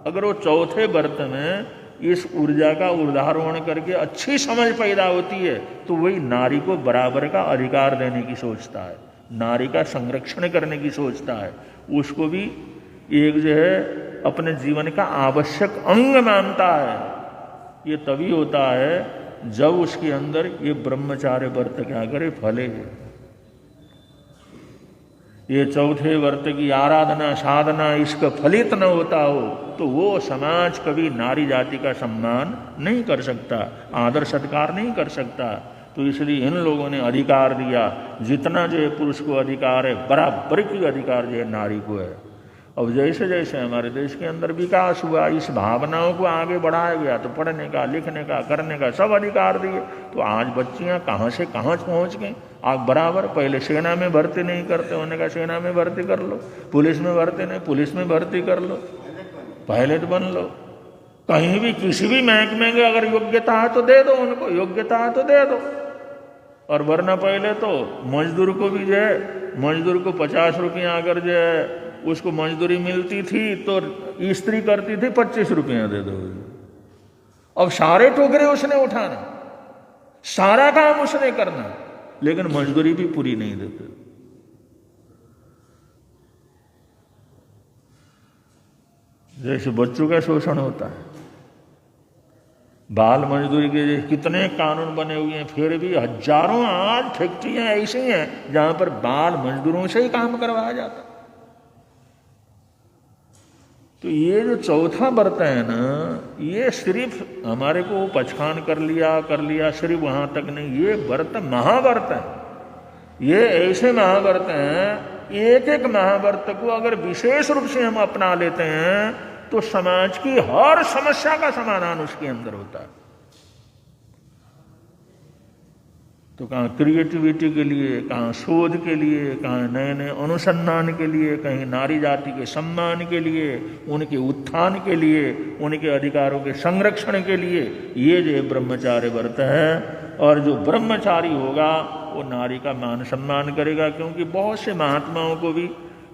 अगर वो चौथे व्रत में इस ऊर्जा का उदाहरण करके अच्छी समझ पैदा होती है, तो वही नारी को बराबर का अधिकार देने की सोचता है, नारी का संरक्षण करने की सोचता है, उसको भी एक जो है अपने जीवन का आवश्यक अंग मानता है। ये तभी होता है जब उसके अंदर ये ब्रह्मचार्य व्रत क्या करे, फले। ये चौथे व्रत की आराधना साधना इसका फलित न होता हो तो वो समाज कभी नारी जाति का सम्मान नहीं कर सकता, आदर सत्कार नहीं कर सकता। तो इसलिए इन लोगों ने अधिकार दिया, जितना जो है पुरुष को अधिकार है बराबर की अधिकार जो है नारी को है। अब जैसे जैसे हमारे देश के अंदर विकास हुआ, इस भावनाओं को आगे बढ़ाया गया, तो पढ़ने का, लिखने का, करने का सब अधिकार दिए, तो आज बच्चियां कहाँ से कहाँ पहुँच गई। आज बराबर, पहले सेना में भर्ती नहीं करते, उन्होंने कहा सेना में भर्ती कर लो, पुलिस में भर्ती नहीं, पुलिस में भर्ती कर लो, पायलट बन लो, कहीं भी किसी भी महकमे में अगर योग्यता है तो दे दो, उनको योग्यता है तो दे दो। और वरना पहले तो मजदूर को भी जो है, मजदूर को 50 रुपया अगर जो है उसको मजदूरी मिलती थी तो स्त्री करती थी 25 रुपया दे दो। अब सारे टोकरे उसने उठाना, सारा काम उसने करना, लेकिन मजदूरी भी पूरी नहीं देते। जैसे बच्चों का शोषण होता है, बाल मजदूरी के कितने कानून बने हुए हैं, फिर भी हजारों आज फैक्ट्रियां ऐसी हैं जहां पर बाल मजदूरों से ही काम करवाया जाता। तो ये जो चौथा व्रत है ना, ये सिर्फ हमारे को पहचान कर लिया सिर्फ वहां तक नहीं, ये व्रत महाव्रत है। ये ऐसे महाव्रत हैं, एक एक महाव्रत को अगर विशेष रूप से हम अपना लेते हैं तो समाज की हर समस्या का समाधान उसके अंदर होता है। तो कहाँ क्रिएटिविटी के लिए, कहाँ शोध के लिए, कहाँ नए नए अनुसंधान के लिए, कहीं नारी जाति के सम्मान के लिए, उनके उत्थान के लिए, उनके अधिकारों के संरक्षण के लिए ये जो ब्रह्मचार्य व्रत है और जो ब्रह्मचारी होगा वो नारी का मान सम्मान करेगा। क्योंकि बहुत से महात्माओं को भी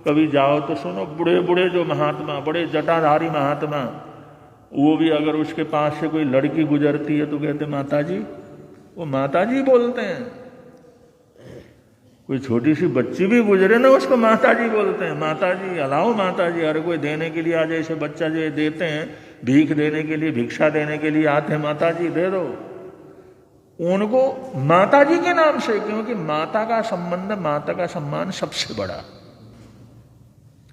कभी जाओ तो सुनो, बूढ़े बूढ़े जो महात्मा, बड़े जटाधारी महात्मा, वो भी अगर उसके पास से कोई लड़की गुजरती है तो कहते माता जी, वो माता जी बोलते हैं। कोई छोटी सी बच्ची भी गुजरे ना उसको माता जी बोलते हैं, माता जी अलाओ माता जी। अरे कोई देने के लिए आ जाए, जैसे बच्चा जो देते हैं भीख देने के लिए, भिक्षा देने के लिए आते हैं, माता जी दे दो, उनको माता जी के नाम से। क्योंकि माता का संबंध, माता का सम्मान सबसे बड़ा,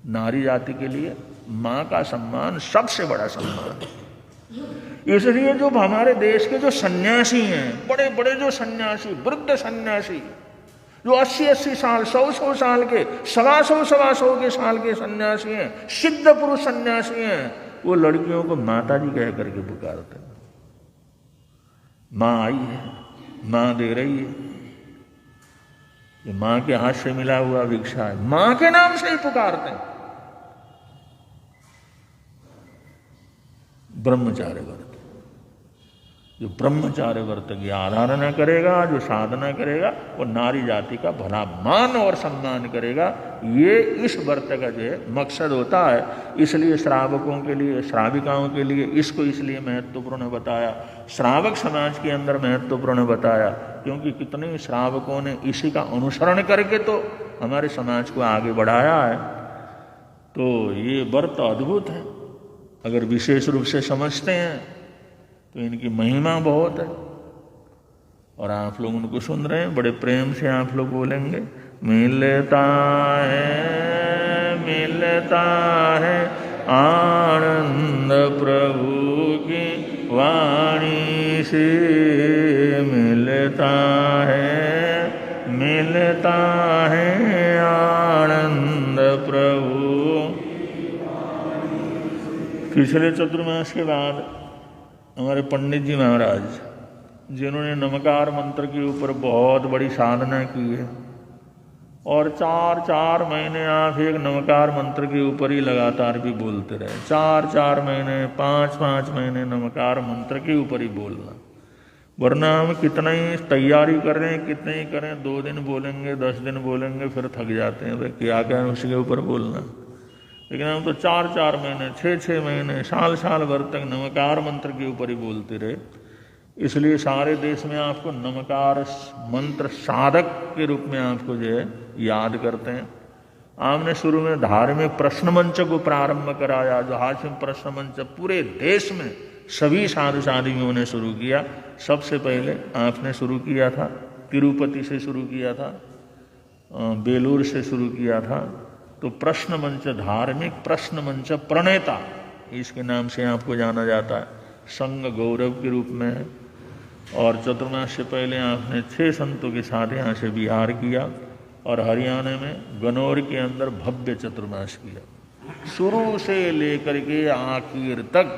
नारी जाति के लिए मां का सम्मान सबसे बड़ा सम्मान। इसलिए जो हमारे देश के जो सन्यासी हैं, बड़े बड़े जो सन्यासी, वृद्ध सन्यासी, जो 80-80 साल, 100-100 साल के, 125 के साल के सन्यासी हैं, सिद्ध पुरुष सन्यासी हैं, वो लड़कियों को माता जी कह करके पुकारते हैं। मां आई है, मां दे रही है, ये मां के हाथ से मिला हुआ भिक्षा है, मां के नाम से ही पुकारते हैं। ब्रह्मचार्य व्रत, जो ब्रह्मचार्य व्रत की आराधना करेगा, जो साधना करेगा, वो नारी जाति का भला मान और सम्मान करेगा। ये इस व्रत का जो है मकसद होता है। इसलिए श्रावकों के लिए, श्राविकाओं के लिए इसको इसलिए महत्वपूर्ण बताया, श्रावक समाज के अंदर महत्वपूर्ण बताया, क्योंकि कितने श्रावकों ने इसी का अनुसरण करके तो हमारे समाज को आगे बढ़ाया है। तो ये व्रत अद्भुत है, अगर विशेष रूप से समझते हैं तो इनकी महिमा बहुत है। और आप लोग उनको सुन रहे हैं, बड़े प्रेम से आप लोग बोलेंगे, मिलता है आनंद प्रभु की वाणी से, मिलता है आनंद प्रभु। पिछले चतुर्मास के बाद हमारे पंडित जी महाराज, जिन्होंने नमकार मंत्र के ऊपर बहुत बड़ी साधना की है, और 4 महीने आप एक नमकार मंत्र के ऊपर ही लगातार भी बोलते रहे, 4 महीने, 5 महीने नमकार मंत्र के ऊपर ही बोलना। वरना हम कितना ही तैयारी कर रहे हैं, कितने ही करें, 2 दिन बोलेंगे, 10 दिन बोलेंगे, फिर थक जाते हैं, भाई क्या क्या उसके ऊपर बोलना। लेकिन हम तो 4 महीने, 6 महीने, साल भर तक नमकार मंत्र के ऊपर ही बोलते रहे। इसलिए सारे देश में आपको नमकार मंत्र साधक के रूप में आपको जो है याद करते हैं। हमने शुरू में धार्मिक प्रश्न मंच को प्रारंभ कराया, जो हास्य प्रश्न मंच पूरे देश में सभी साधु साध्वियों ने शुरू किया। सबसे पहले आपने शुरू किया था, तिरुपति से शुरू किया था, बेलूर से शुरू किया था। तो प्रश्न मंच, धार्मिक प्रश्न मंच प्रणेता, इसके नाम से आपको जाना जाता है, संघ गौरव के रूप में है। और चतुर्मास से पहले आपने 6 संतों के साथ यहाँ से विहार किया, और हरियाणा में गनौर के अंदर भव्य चतुर्मास किया। शुरू से लेकर के आखिर तक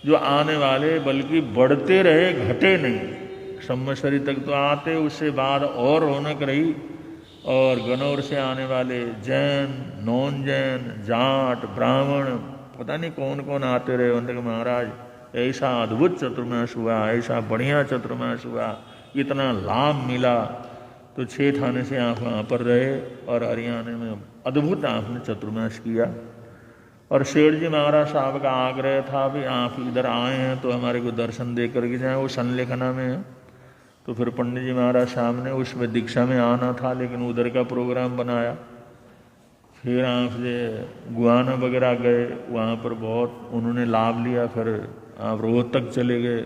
जो आने वाले, बल्कि बढ़ते रहे, घटे नहीं। संवत्सरी तक तो आते, उससे बाद और रौनक रही। और गनौर से आने वाले जैन, नॉन जैन, जाट, ब्राह्मण, पता नहीं कौन कौन आते रहे। उन्होंने कहा महाराज ऐसा अद्भुत चतुर्मास हुआ, ऐसा बढ़िया चतुर्मास हुआ, इतना लाभ मिला। तो 6 थाने से आप वहाँ पर रहे, और हरियाणा में अद्भुत आपने चतुर्मास किया। और सेठ जी महाराज साहब का आग्रह था भी आप इधर आए हैं तो हमारे को दर्शन दे करके जाएँ, वो संलेखना में है। तो फिर पंडित जी महाराज साहब ने उसमें दीक्षा में आना था, लेकिन उधर का प्रोग्राम बनाया। फिर आप जो गुआना वगैरह गए, वहाँ पर बहुत उन्होंने लाभ लिया। फिर आप रोहतक चले गए।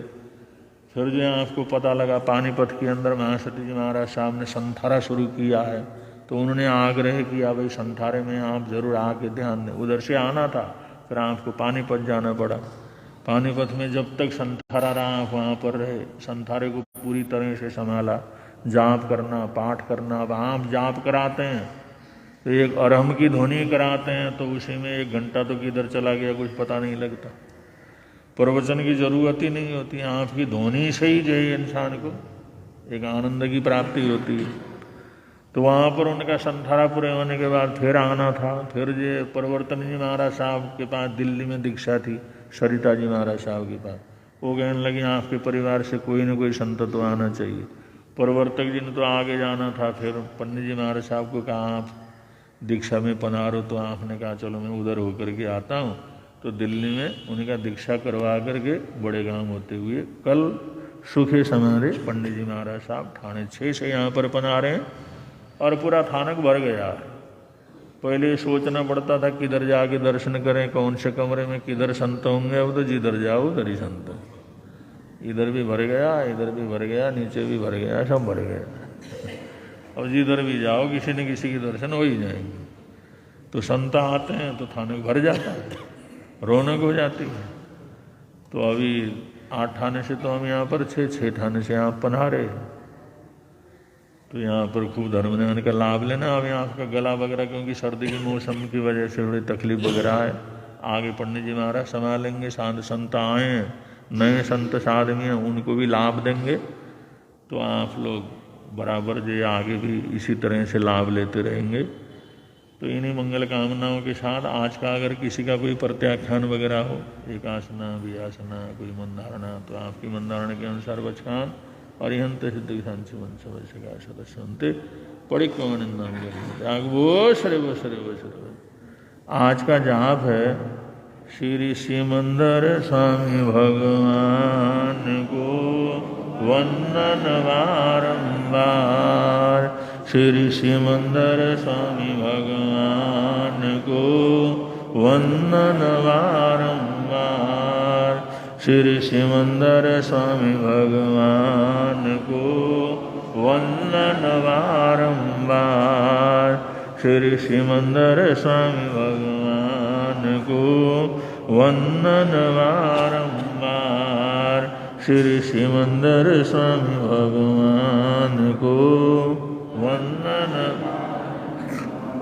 फिर जो आपको पता लगा पानीपत के अंदर महासती जी महाराज साहब ने संथारा शुरू किया है, तो उन्होंने आग्रह किया भाई संथारे में आप जरूर आके ध्यान दें। उधर से आना था, फिर आपको पानीपत जाना पड़ा। पानीपत में जब तक संथारा रहा आप वहाँ पर रहे, संथारे को पूरी तरह से संभाला, जाप करना, पाठ करना। अब आप जाप कराते हैं तो एक अरहम की ध्वनि कराते हैं, तो उसी में 1 घंटा तो किधर चला गया कुछ पता नहीं लगता। प्रवचन की जरूरत ही नहीं होती, आपकी ध्वनि से ही जो है इंसान को एक आनंद की प्राप्ति होती है। तो वहाँ पर उनका संथारा पूरे होने के बाद फिर आना था। फिर जो परिवर्तन जी महाराज साहब के पास दिल्ली में दीक्षा थी, सरिता जी महाराज साहब के पास, वो कहने लगी आपके परिवार से कोई न कोई संत तो आना चाहिए। प्रवर्तक जी ने तो आगे जाना था, फिर पंडित जी महाराज साहब को कहा आप दीक्षा में पधारो, तो आपने कहा चलो मैं उधर होकर के आता हूँ। तो दिल्ली में उनका दीक्षा करवा करके बड़े गांव होते हुए कल सूखे समारे पंडित जी महाराज साहब ठाणे 6 से यहाँ पर पधारे हैं और पूरा थानक भर गया है। पहले सोचना पड़ता था किधर जाके दर्शन करें, कौन से कमरे में किधर संत होंगे। अब तो जिधर जाओ उधर ही संत, इधर भी भर गया, इधर भी भर गया, नीचे भी भर गया, सब भर गया। अब जिधर भी जाओ किसी न किसी के दर्शन हो ही जाएंगे। तो संत आते हैं तो थाने भर जाता है, रौनक हो जाती है। तो अभी 8 थाने से तो हम यहाँ पर 6 थाने से यहाँ पधारे, तो यहाँ पर खूब धर्म ध्यान का लाभ लेना। अब यहाँ आपका गला वगैरह क्योंकि सर्दी के मौसम की वजह से थोड़ी तकलीफ वगैरह है, आगे पंडित जी महाराज संभालेंगे। साधु संत आए हैं, नए संत साधवी हैं, उनको भी लाभ देंगे। तो आप लोग बराबर जो आगे भी इसी तरह से लाभ लेते रहेंगे। तो इन्हीं मंगल कामनाओं के साथ आज का अगर किसी का कोई प्रत्याख्यान वगैरह हो, एक आसना वियासना कोई मंदारणा, तो आपकी मंदारणा के अनुसार वचकान और यंत सिद्ध विधान से वंश वैश्य सदस्य पड़ी कौन वो सरे वो सरे वो सरे। आज का जाप है श्री सिमंदर स्वामी भगवान को वंदन बारंबार। श्री सिमंदर स्वामी भगवान को वंदन बारंबार। श्री सिमंदर स्वामी भगवान को वंदन बारंबार। श्री सिमंदर स्वामी भगवान को वंदन बारंबार। श्री सिमंदर स्वामी भगवान को वंदन।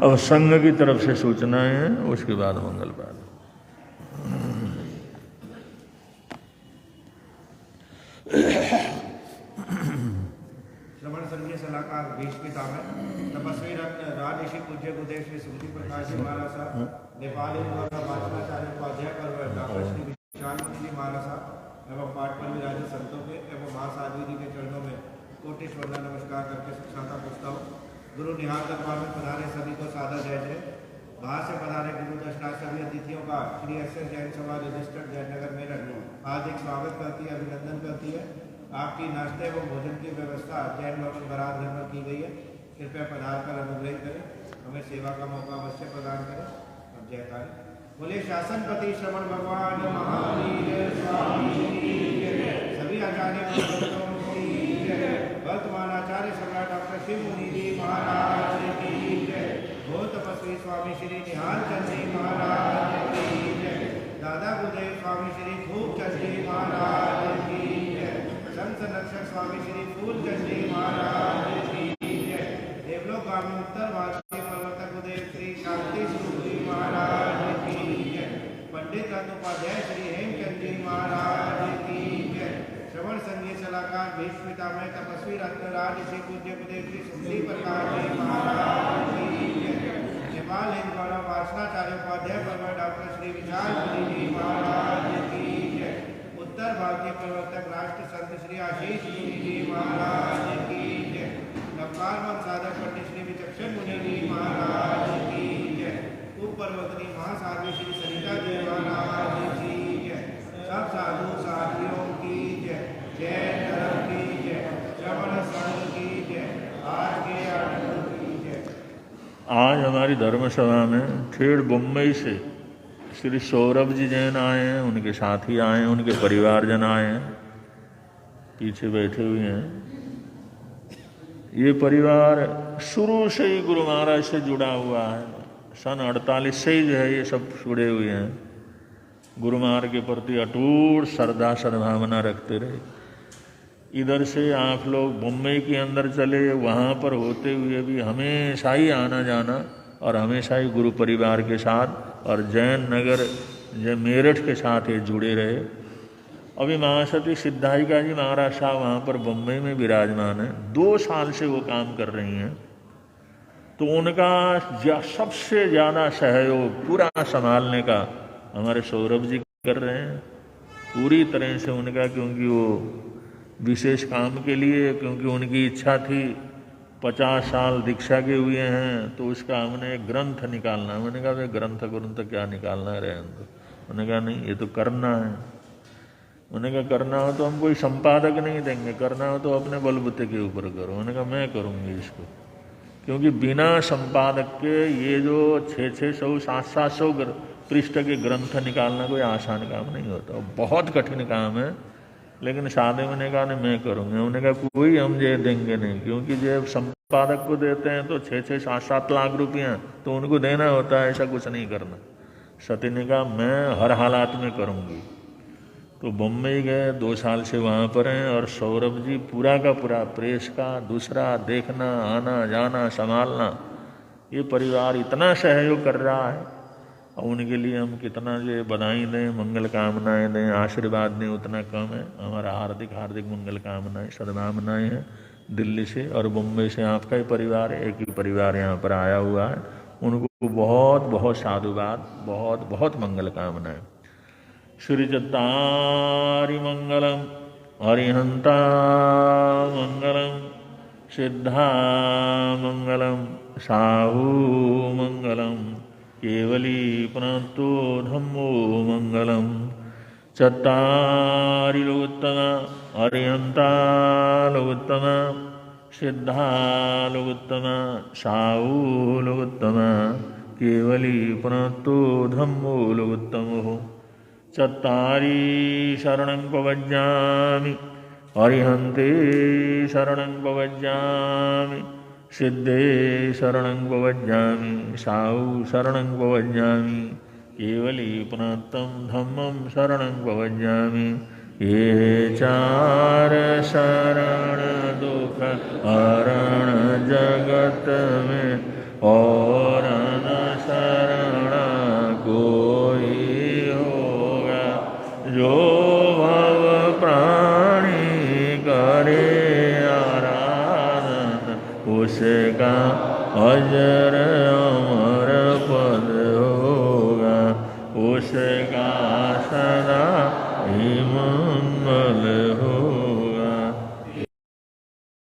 अब संघ की तरफ से सूचनाएं हैं, उसके बाद मंगल पाठ। श्रवण संघीय सलाहकार बीच पितामह तपस्वी रत्न राजऋषि पूज्य गुरुदेव श्री सुमति प्रकाश जी महाराज साहब, नेपाल भाषणाचार्य उपाध्याय पर डॉक्टर श्री विशाल जी महाराज साहब एवं पाठ पर विराजित संतों के एवं महासाध्वी जी के चरणों में कोटि वंदन नमस्कार करके शिक्षाता पूछता हूँ। गुरु निहाल दरबार में पधारे सभी को सादर जय जय। बाहर से पधारे गुरु दर्शना सभी अतिथियों का श्री एस जैन सभा रजिस्टर्ड जयनगर मेरठ हार्दिक स्वागत करती है, अभिनंदन करती है। आपकी नाश्ते एवं भोजन की व्यवस्था जैन भवन बरात घर पर की गई है। कृपया पधार कर अनुग्रह करें, हमें सेवा का मौका अवश्य प्रदान करें। अब जयकारी बोले शासनपति श्रवण भगवान महावीर स्वामी सभी आचार्य वर्तमान आचार्य सम्राट डॉक्टर शिव मुनि जी महाराज की जय। भो तपस्वी स्वामी श्री निहाल चंद जी महाराज की जय। दादा गुरुदेव स्वामी श्री खूबचंद जी महाराज की जय। संत रक्षक स्वामी श्री फूलचंद जी महाराज की जय। देवलोकगामी उत्तर भारतीय प्रवर्तक गुरुदेव श्री शांति स्वरूप जी महाराज की जय। पंडित रत्न उपाध्याय श्री हेमचंद जी महाराज की जय। श्रवण संघीय सलाहकार भीष्म पितामह तपस्वी रत्न राजऋषि पूज्य गुरुदेव श्री सुमति प्रकाश जी महाराज की जय। नेपाल हिंद गौरव भाषणाचार्य उपाध्याय पर डॉक्टर श्री विशाल जी महाराज की जय। उत्तर भारतीय प्रवर्तक राष्ट्र संत श्री आशीष मुनि जी महाराज की जय। नवकार वन साधक पंडित श्री विचक्षण मुनि जी महाराज की जय। उप पर्वतनी महासाध्वी श्री सरिता जी महाराज की जय। सब साधु साधियों की जय। जय धर्म की जय। श्रवण संघ की जय। आज के आनंद की जय। आज हमारी धर्मसभा में ठेठ बम्बई से श्री सौरभ जी जैन आए हैं, उनके साथी आए हैं, उनके परिवारजन आए हैं, पीछे बैठे हुए हैं। ये परिवार शुरू से ही गुरु महाराज से जुड़ा हुआ है। सन 48 से ही जो है ये सब जुड़े हुए हैं। गुरु महाराज के प्रति अटूट श्रद्धा सद्भावना रखते रहे। इधर से आप लोग मुंबई के अंदर चले, वहाँ पर होते हुए भी हमेशा ही आना जाना और हमेशा ही गुरु परिवार के साथ और जैन नगर मेरठ के साथ ये जुड़े रहे। अभी महासती सिद्धायिका जी महाराज साहब वहाँ पर बम्बई में विराजमान हैं, 2 साल से वो काम कर रही हैं। तो उनका सबसे ज़्यादा सहयोग पूरा संभालने का हमारे सौरभ जी कर रहे हैं। पूरी तरह से उनका, क्योंकि वो विशेष काम के लिए, क्योंकि उनकी इच्छा थी, 50 साल दीक्षा के हुए हैं, तो उसका हमने एक ग्रंथ निकालना है। मैंने कहा भाई ग्रंथ क्या निकालना है, रहने दो। उन्होंने कहा नहीं, ये तो करना है। उन्होंने कहा करना हो तो हम कोई संपादक नहीं देंगे, करना हो तो अपने बलबूते के ऊपर करो। उन्होंने कहा मैं करूँगी इसको, क्योंकि बिना संपादक के ये जो 600 700 पृष्ठ के ग्रंथ निकालना कोई आसान काम नहीं होता, बहुत कठिन काम है। लेकिन सादे मैंने कहा नहीं मैं करूँगा। उन्होंने कहा कोई हम ये देंगे नहीं, क्योंकि जब संपादक को देते हैं तो 6-6 7-7 लाख रुपया तो उनको देना होता है, ऐसा कुछ नहीं करना। सती ने कहा मैं हर हालात में करूँगी। तो बम्बई गए, 2 साल से वहाँ पर हैं, और सौरभ जी पूरा का पूरा प्रेस का दूसरा देखना, आना जाना संभालना, ये परिवार इतना सहयोग कर रहा है। और उनके लिए हम कितना जो बधाई दें, मंगल कामनाएं दें, आशीर्वाद दें, उतना कम है। हमारा हार्दिक हार्दिक मंगल कामनाएं सद्भावनाएं हैं दिल्ली से और मुंबई से। आपका ही परिवार, एक ही परिवार यहाँ पर आया हुआ है, उनको बहुत बहुत साधुवाद, बहुत बहुत मंगल कामनाएं। श्री चत्तारि मंगलम, हरिहंता मंगलम, सिद्धा मंगलम, साहू मंगलम, केवली पुनतो धम्मो मंगलम। चत्तारि लोकोत्तमा, हरिहंता लोकोत्तमा, सिद्धा लोकोत्तमा, साहू लोकोत्तमा, केवली पुनतो धम्मो लोकोत्तमो। चत्तारि शरणं प्रपद्यामि, हरिहन्ते शरणं प्रपद्यामि, सिद्धे शरणं प्रपद्यामि, साहु शरणं प्रपद्यामि, केवली पुनत्तं धम्मं शरणं प्रपद्यामि। ये चार शरण दुख हरण जगत में, और न शरण कोई होगा। जो भव प्राणी करे उसका अजर अमर पद होगा, उसका